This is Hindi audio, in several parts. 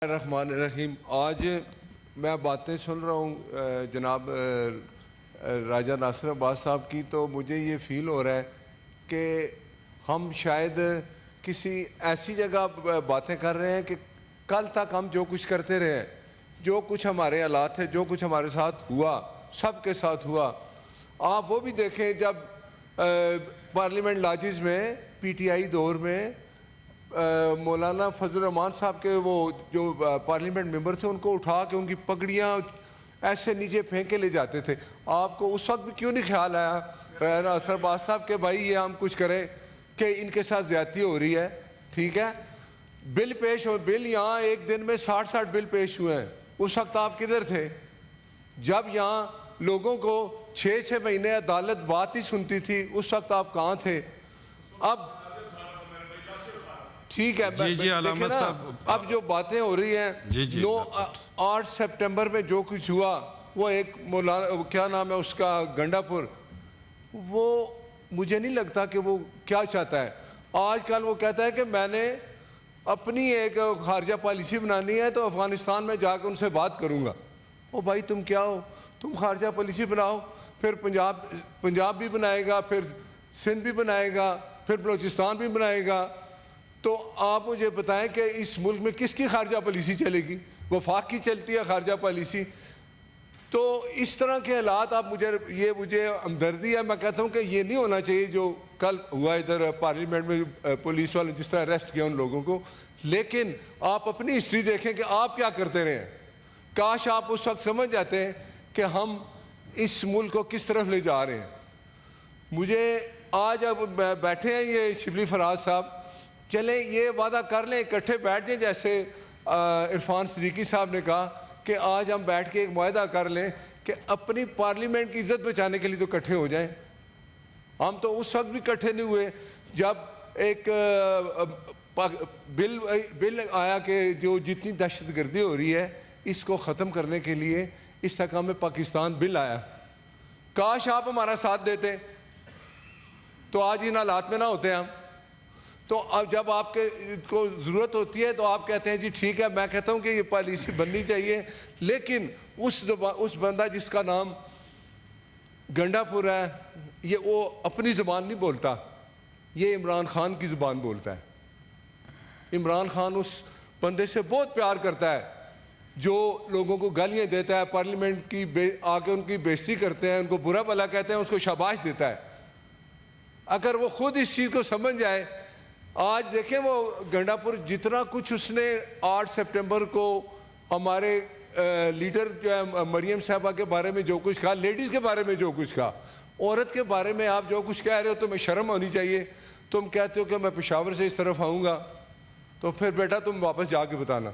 रहमान। आज मैं बातें सुन रहा हूँ जनाब राजा नासिर अब्बास साहब की, तो मुझे ये फील हो रहा है कि हम शायद किसी ऐसी जगह बातें कर रहे हैं कि कल तक हम जो कुछ करते रहे हैं, जो कुछ हमारे हालात थे, जो कुछ हमारे साथ हुआ, सबके साथ हुआ। आप वो भी देखें जब पार्लियामेंट लाजिज में पीटीआई दौर में मौलाना फजल रहमान साहब के वो जो पार्लियामेंट मेंबर थे, उनको उठा के उनकी पगड़ियाँ ऐसे नीचे फेंक के ले जाते थे। आपको उस वक्त भी क्यों नहीं ख्याल आया नासिर अब्बास साहब के भाई ये हम कुछ करें कि इनके साथ ज्यादती हो रही है? ठीक है, बिल पेश हो, बिल यहाँ एक दिन में 60 बिल पेश हुए हैं। उस वक्त आप किधर थे जब यहाँ लोगों को 6 महीने अदालत बात ही सुनती थी? उस वक्त आप कहाँ थे? अब ठीक है, देखिए ना, अब जो बातें हो रही हैं 8 सितंबर में जो कुछ हुआ, वो एक मौलाना क्या नाम है उसका, गंडापुर, वो मुझे नहीं लगता कि वो क्या चाहता है। आजकल वो कहता है कि मैंने अपनी एक खारजा पॉलिसी बनानी है तो अफगानिस्तान में जाकर उनसे बात करूंगा। ओ भाई तुम क्या हो, तुम खारजा पॉलिसी बनाओ, फिर पंजाब भी बनाएगा, फिर सिंध भी बनाएगा, फिर बलूचिस्तान भी बनाएगा। तो आप मुझे बताएं कि इस मुल्क में किसकी खारजा पॉलिसी चलेगी? वफाक की चलती है खारजा पॉलिसी। तो इस तरह के हालात आप मुझे हमदर्दी है। मैं कहता हूँ कि ये नहीं होना चाहिए जो कल हुआ इधर पार्लियामेंट में, पुलिस वालों जिस तरह अरेस्ट किया उन लोगों को। लेकिन आप अपनी हिस्ट्री देखें कि आप क्या करते रहे हैं। काश आप उस वक्त समझ जाते हैं कि हम इस मुल्क को किस तरफ ले जा रहे हैं। मुझे आज अब बैठे हैं ये शिबली फराज साहब, चले ये वादा कर लें, इकट्ठे बैठ जाएं, जैसे इरफान सिद्दीकी साहब ने कहा कि आज हम बैठ के एक मुआहदा कर लें कि अपनी पार्लियामेंट की इज्जत बचाने के लिए तो इकट्ठे हो जाएं। हम तो उस वक्त भी इकट्ठे नहीं हुए जब एक बिल आया कि जो जितनी दहशतगर्दी हो रही है इसको ख़त्म करने के लिए इस्तेकाम पाकिस्तान बिल आया। काश आप हमारा साथ देते तो आज इन हालात में ना होते हम। तो अब जब आपके को ज़रूरत होती है तो आप कहते हैं जी ठीक है। मैं कहता हूँ कि ये पॉलिसी बननी चाहिए, लेकिन उस बंदा जिसका नाम गंडापुर है, ये वो अपनी ज़ुबान नहीं बोलता, ये इमरान खान की ज़ुबान बोलता है। इमरान खान उस बंदे से बहुत प्यार करता है जो लोगों को गालियाँ देता है, पार्लियामेंट की आके उनकी बेइज्जती करते हैं, उनको बुरा भला कहते हैं, उसको शाबाश देता है। अगर वो खुद इस चीज़ को समझ जाए, आज देखें वो गंडापुर जितना कुछ उसने 8 सितंबर को हमारे लीडर जो है मरियम साहबा के बारे में जो कुछ कहा, लेडीज़ के बारे में जो कुछ कहा, औरत के बारे में आप जो कुछ कह रहे हो, तुम्हें शर्म होनी चाहिए। तुम कहते हो कि मैं पेशावर से इस तरफ आऊँगा, तो फिर बेटा तुम वापस जाके बताना,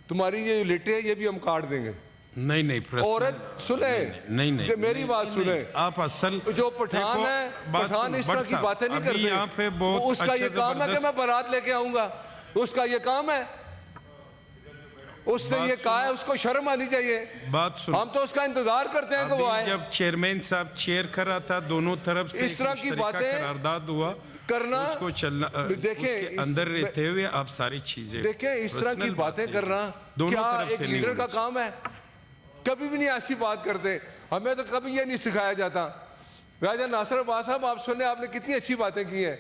तुम्हारी ये लेटे है ये भी हम काट देंगे। नहीं औरत सुने, नहीं मेरी बात सुने। आप असल जो पठान है, पठान इस तरह की बातें नहीं करते। यहाँ पे उसका ये काम है कि मैं बारात लेके आऊंगा, उसका ये काम है, उसने ये कहा है, उसको शर्म आनी चाहिए। बात सुन, हम तो उसका इंतजार करते हैं कि वो आए। जब चेयरमैन साहब चेयर कर रहा था, दोनों तरफ से इस तरह की बातें करारदाद हुआ करना, उसको चलना, देखें अंदर रहते हुए आप सारी चीजें देखें, इस तरह की बातें करना क्या एक लीडर का काम है? कभी भी नहीं ऐसी बात करते। हमें तो कभी ये नहीं सिखाया जाता। राजा नासिर अब्बास साहब, आप सुने, आपने कितनी अच्छी बातें की हैं,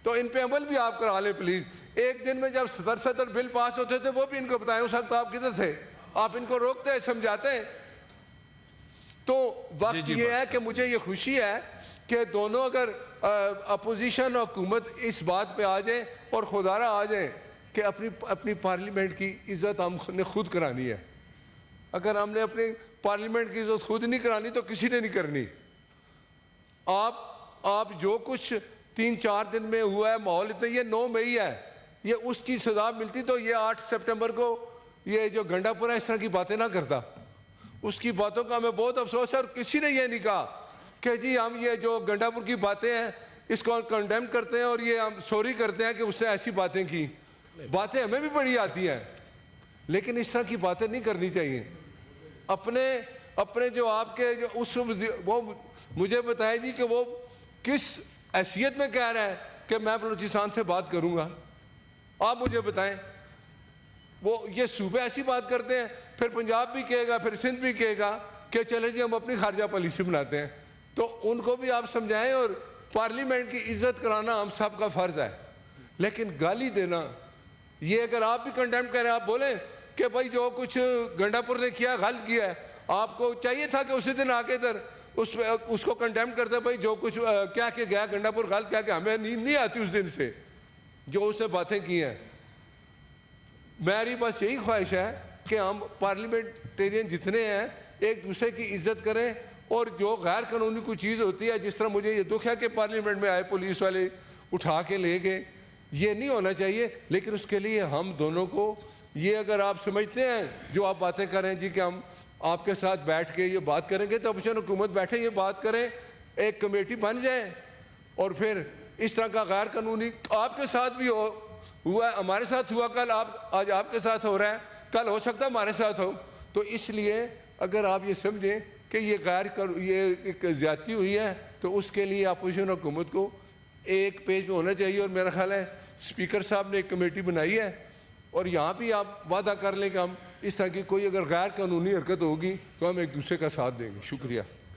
तो इन पे अमल भी आप करा लें प्लीज़। एक दिन में जब 70 बिल पास होते थे वो भी इनको बताएं, उस वक्त आप किधर थे? आप इनको रोकते हैं, समझाते हैं। तो वक्त ये है कि मुझे ये खुशी है कि दोनों अगर अपोजिशन और हुकूमत इस बात पे आ जाए और खुदारा आ जाए कि अपनी पार्लियामेंट की इज्जत हमने खुद करानी है। अगर हमने अपनी पार्लियामेंट की इज्जत खुद नहीं करानी तो किसी ने नहीं करनी। आप जो कुछ 3-4 दिन में हुआ है, माहौल इतना, ये 9 मई है, ये उसकी सजा मिलती तो ये 8 सितंबर को ये जो गंडापुर है इस तरह की बातें ना करता। उसकी बातों का हमें बहुत अफसोस है। और किसी ने ये नहीं कहा कि जी हम ये जो गंडापुर की बातें हैं इसको कंडेम करते हैं और ये हम सॉरी करते हैं कि उसने ऐसी बातें की। बातें हमें भी बड़ी आती हैं, लेकिन इस तरह की बातें नहीं करनी चाहिए। अपने जो आपके जो वो मुझे बताए जी कि वो किस हैसियत में कह रहा है कि मैं बलूचिस्तान से बात करूंगा। आप मुझे बताएं। वो ये सूबे ऐसी बात करते हैं, फिर पंजाब भी कहेगा, फिर सिंध भी कहेगा कि चले जी हम अपनी खारजा पॉलिसी बनाते हैं। तो उनको भी आप समझाएं, और पार्लियामेंट की इज्जत कराना हम सब का फ़र्ज़ है। लेकिन गाली देना, ये अगर आप भी कंडेम करें, आप बोलें कि भाई जो कुछ गंडापुर ने किया गलत किया है, आपको चाहिए था कि उसी दिन आके इधर उसको कंडेम करते, भाई जो कुछ क्या के गया गंडापुर गलत क्या कि हमें नींद नहीं आती उस दिन से जो उसने बातें की हैं। मेरी बस यही ख्वाहिश है कि हम पार्लियामेंटेरियन जितने हैं एक दूसरे की इज्जत करें, और जो गैर कानूनी कोई चीज़ होती है, जिस तरह मुझे ये दुख है कि पार्लियामेंट में आए पुलिस वाले उठा के ले गए, ये नहीं होना चाहिए। लेकिन उसके लिए हम दोनों को, ये अगर आप समझते हैं जो आप बातें करें जी कि हम आपके साथ बैठ के ये बात करेंगे, तो अपोजिशन हुकूमत बैठे ये बात करें, एक कमेटी बन जाए, और फिर इस तरह का गैर कानूनी आपके साथ भी हुआ है, हमारे साथ हुआ, कल आज आपके साथ हो रहा है, कल हो सकता है हमारे साथ हो। तो इसलिए अगर आप ये समझें कि ये एक ज़्यादती हुई है, तो उसके लिए अपोजिशन हुकूमत को एक पेज में होना चाहिए। और मेरा ख्याल है स्पीकर साहब ने एक कमेटी बनाई है, और यहाँ भी आप वादा कर लें कि हम इस तरह की कोई अगर गैर कानूनी हरकत होगी तो हम एक दूसरे का साथ देंगे। शुक्रिया।